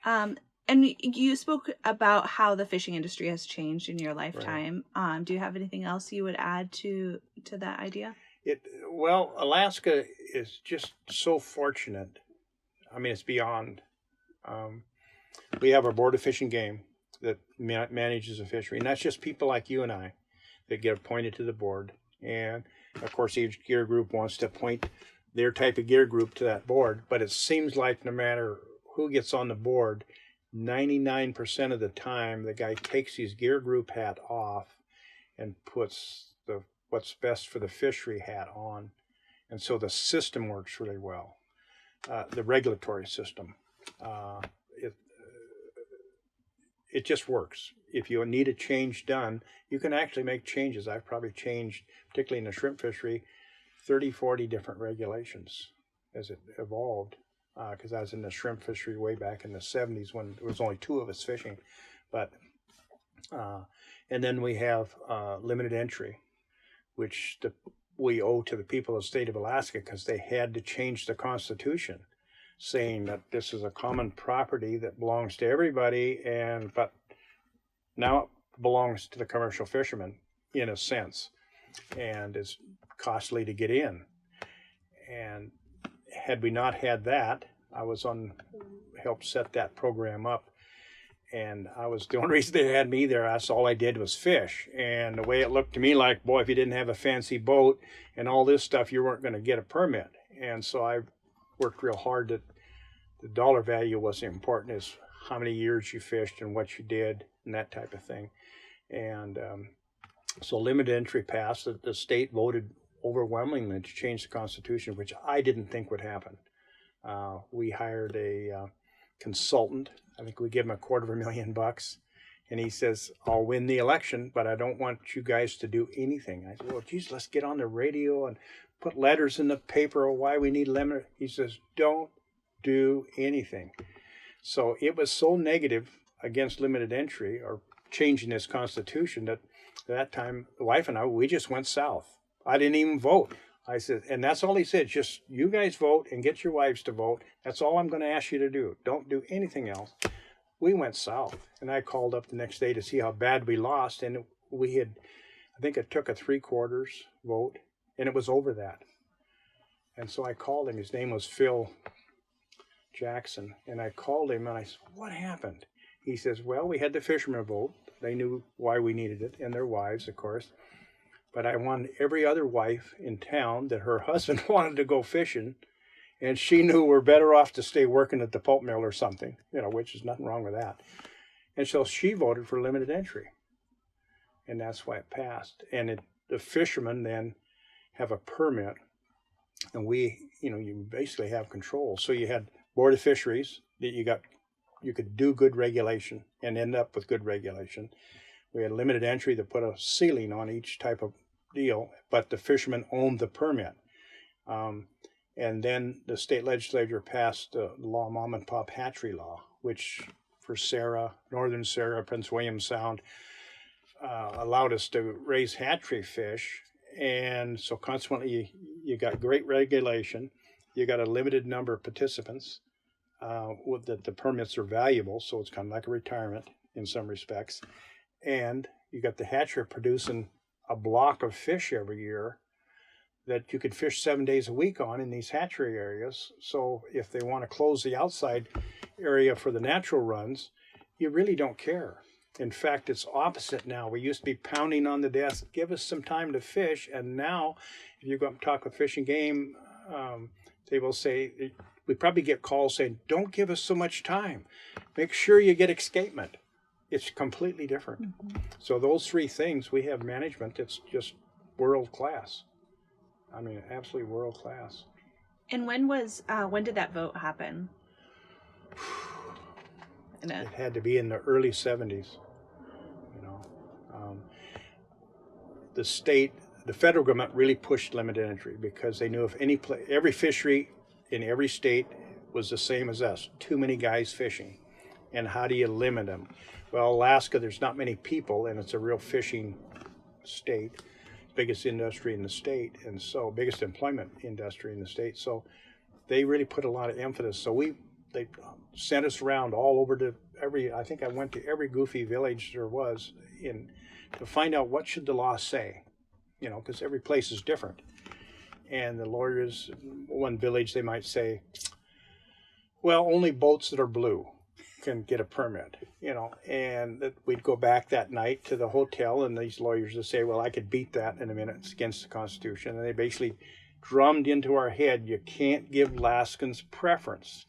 And you spoke about how the fishing industry has changed in your Right. lifetime. Do you have anything else you would add to that idea? Well, Alaska is just so fortunate. I mean, it's beyond. Um, we have our Board of Fish and Game that manages the fishery, and that's just people like you and I that get appointed to the board. And of course, each gear group wants to appoint their type of gear group to that board. But it seems like no matter who gets on the board, 99% of the time, the guy takes his gear group hat off and puts the what's best for the fishery hat on. And so the system works really well. The regulatory system, it, it just works. If you need a change done, you can actually make changes. I've probably changed, particularly in the shrimp fishery, 30, 40 different regulations as it evolved. Because I was in the shrimp fishery way back in the 70s when there was only 2 of us fishing. But and then we have limited entry, which we owe to the people of the state of Alaska because they had to change the Constitution, saying that this is a common property that belongs to everybody, but now it belongs to the commercial fishermen in a sense, and is costly to get in. And had we not had that, I was helped set that program up. And I was the only reason they had me there. That's all I did was fish. And the way it looked to me like, boy, if you didn't have a fancy boat and all this stuff, you weren't going to get a permit. And so I worked real hard that the dollar value wasn't important, as how many years you fished and what you did and that type of thing. And so limited entry passed. The state voted overwhelmingly to change the Constitution, which I didn't think would happen. We hired a consultant. I think we give him $250,000, and he says, I'll win the election, but I don't want you guys to do anything. I said, well, geez, let's get on the radio and put letters in the paper of why we need limited. He says, don't do anything. So it was so negative against limited entry or changing this Constitution that at that time, the wife and I, we just went south. I didn't even vote. I said, and that's all he said, just you guys vote and get your wives to vote. That's all I'm going to ask you to do. Don't do anything else. We went south, and I called up the next day to see how bad we lost, and we had, I think it took a 3/4 vote, and it was over that. And so I called him. His name was Phil Jackson, and I called him, and I said, what happened? He says, well, we had the fishermen vote. They knew why we needed it, and their wives, of course. But I wanted every other wife in town that her husband wanted to go fishing, and she knew we're better off to stay working at the pulp mill or something, which is nothing wrong with that. And so she voted for limited entry, and that's why it passed. And the fishermen then have a permit, and you basically have control. So you had Board of Fisheries that you could do good regulation and end up with good regulation. We had limited entry that put a ceiling on each type of deal, but the fishermen owned the permit. And then the state legislature passed the law, Mom and Pop Hatchery Law, which for Sarah, Northern Sarah, Prince William Sound, allowed us to raise hatchery fish. And so consequently, you got great regulation. You got a limited number of participants. That the permits are valuable, so it's kind of like a retirement in some respects. And you got the hatchery producing a block of fish every year that you could fish 7 days a week on in these hatchery areas. So if they want to close the outside area for the natural runs, you really don't care. In fact, it's opposite now. We used to be pounding on the desk, give us some time to fish. And now if you go up and talk with Fish and Game, they will say, we probably get calls saying, don't give us so much time. Make sure you get escapement. It's completely different. Mm-hmm. So those 3 things, we have management that's just world class. I mean, absolutely world class. And when did that vote happen? It had to be in the early 70s. The federal government really pushed limited entry because they knew if every fishery in every state was the same as us, too many guys fishing. And how do you limit them? Well, Alaska, there's not many people, and it's a real fishing state, biggest industry in the state, and so biggest employment industry in the state. So they really put a lot of emphasis. So we they sent us around all over to I think I went to every goofy village there was to find out what should the law say, because every place is different. And the lawyers, one village, they might say, well, only boats that are blue can get a permit, and we'd go back that night to the hotel, and these lawyers would say, well, I could beat that in a minute. It's against the Constitution. And they basically drummed into our head, you can't give Alaskans preference.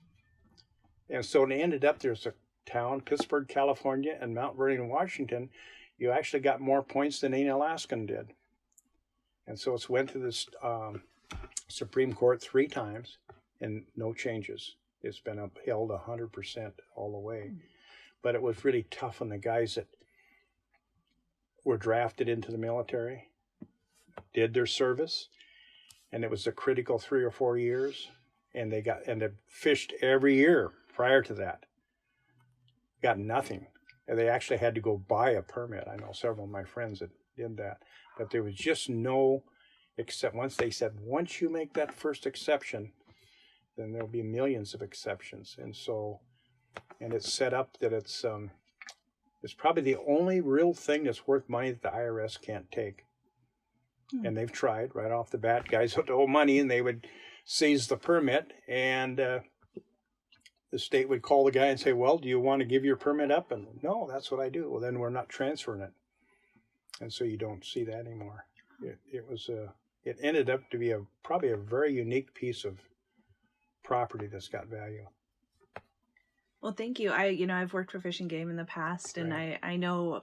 And so it ended up, there's a town, Pittsburgh, California, and Mount Vernon, Washington, you actually got more points than any Alaskan did. And so it's went to this Supreme Court 3 times, and no changes. It's been upheld 100% all the way. But it was really tough on the guys that were drafted into the military, did their service, and it was a critical 3 or 4 years, and they fished every year prior to that. Got nothing. And they actually had to go buy a permit. I know several of my friends that did that. But there was just no, except once they said, once you make that first exception, then there'll be millions of exceptions. And so, and it's set up that it's probably the only real thing that's worth money that the IRS can't take. And they've tried right off the bat. Guys would owe money, and they would seize the permit, and the state would call the guy and say, well, do you want to give your permit up? And no, that's what I do. Well, then we're not transferring it. And so you don't see that anymore. It ended up to be probably a very unique piece of property that's got value. Well, thank you. I've worked for Fish and Game in the past, and right. I know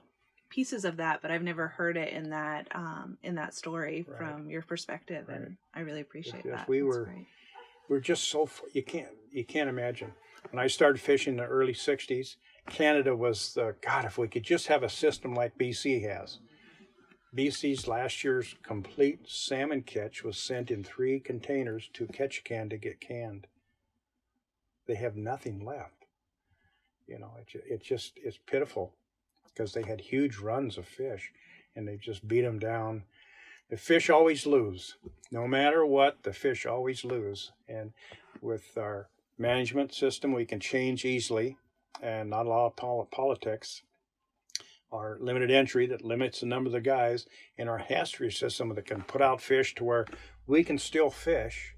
pieces of that, but I've never heard it in that story right. from your perspective, right. and I really appreciate that. We're just so you can't imagine. When I started fishing in the early '60s, Canada was if we could just have a system like BC has. BC's last year's complete salmon catch was sent in 3 containers to Ketchikan to get canned. They have nothing left. It's pitiful because they had huge runs of fish, and they just beat them down. The fish always lose. No matter what, the fish always lose. And with our management system, we can change easily, and not a lot of politics. Our limited entry that limits the number of the guys, and our hatchery system that can put out fish to where we can still fish,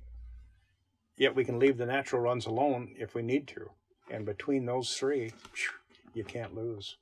yet we can leave the natural runs alone if we need to. And between those 3, you can't lose.